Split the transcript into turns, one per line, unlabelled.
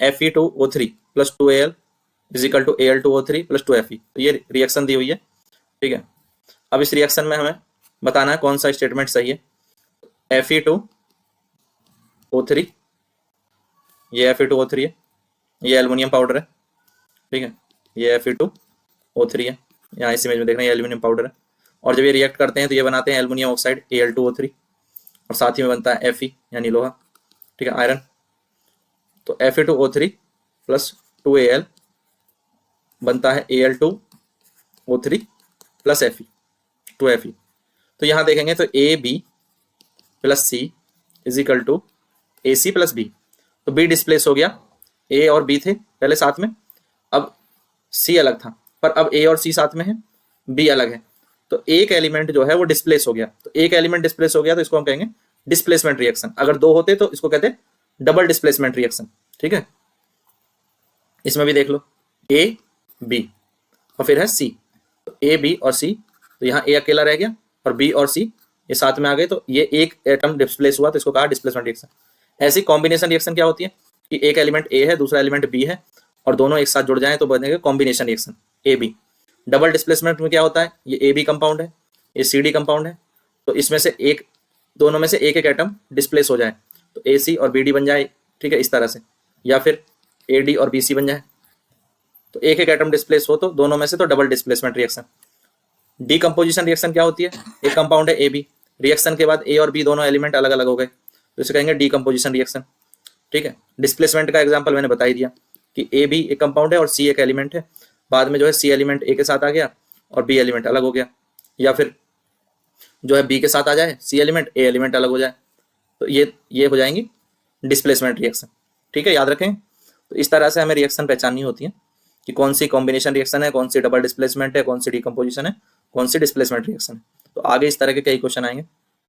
Fe2O3 plus 2Al is equal to Al2O3 plus 2Fe। तो ये reaction दी हुई है, ठीक है। अब इस रिएक्शन में हमें बताना है कौन सा स्टेटमेंट सही है। Fe2O3, ये Fe2O3 है, ये एल्युमिनियम पाउडर है, ठीक है। ये Fe2O3 है, यहाँ इस इमेज में देख रहे हैं एल्युमिनियम पाउडर है। और जब ये रिएक्ट करते हैं तो ये बनाते हैं एल्युमिनियम ऑक्साइड Al2O3 और साथ ही में बनता है Fe यानी लोहा, ठीक है, आयरन। तो Fe2O3 प्लस 2Al बनता है Al2O3 प्लस Fe 2Fe। तो यहाँ देखेंगे तो AB plus C is equal to AC plus B। तो B डिस्प्लेस हो गया, A और B थे पहले साथ में, अब C अलग था, पर अब A और C साथ में है, B अलग है। तो एक एलिमेंट जो है वो डिस्प्लेस हो गया। तो एक एलिमेंट डिस्प्लेस हो गया तो इसको हम कहेंगे डिस्प्लेसमेंट रिएक्शन। अगर दो होते तो इसको कहते डबल डिस्प्लेसमेंट रिएक्शन, ठीक है। इसमें भी देख लो A B और फिर है C। तो A B और C, तो यहाँ A अकेला रह गया और B और C ये साथ में आ गए, तो ये एक एटम डिस्प्लेस हुआ तो इसको कहा डिस्प्लेसमेंट रिएक्शन। ऐसी कॉम्बिनेशन रिएक्शन क्या होती है कि एक एलिमेंट A है, दूसरा एलिमेंट B है और दोनों एक साथ जुड़ जाएं तो बनेगा combination reaction AB। Double displacement में क्या होता है, ये AB कंपाउंड है, ये CD कंपाउंड है, तो इसमें से एक, दोनों में से एक एक एटम डिस्प्लेस हो जाए तो AC और BD बन जाए, ठीक है, इस तरह से। या फिर AD और BC बन जाए, तो एक एक एटम डिस्प्लेस हो तो दोनों में से, तो double displacement reaction. Decomposition reaction क्या होती है, एक कंपाउंड है AB, रिएक्शन के बाद A और B दोनों एलिमेंट अलग अलग हो गए तो इसे कहेंगे डीकम्पोजिशन रिएक्शन, ठीक है। डिस्प्लेसमेंट का एग्जांपल मैंने बता ही दिया कि AB एक कंपाउंड है और C एक एलिमेंट है, बाद में जो है C एलिमेंट A के साथ आ गया और B एलिमेंट अलग हो गया, या फिर जो है B के साथ आ जाए C एलिमेंट, A एलिमेंट अलग हो जाए, तो ये हो जाएंगी डिस्प्लेसमेंट रिएक्शन, ठीक है, याद रखें। तो इस तरह से हमें रिएक्शन पहचाननी होती है कि कौन सी कॉम्बिनेशन रिएक्शन है, कौन सी डबल डिस्प्लेसमेंट है, कौन सी डीकम्पोजिशन है, कौन सी डिस्प्लेसमेंट रिएक्शन है। तो आगे इस तरह के कई क्वेश्चन आएंगे।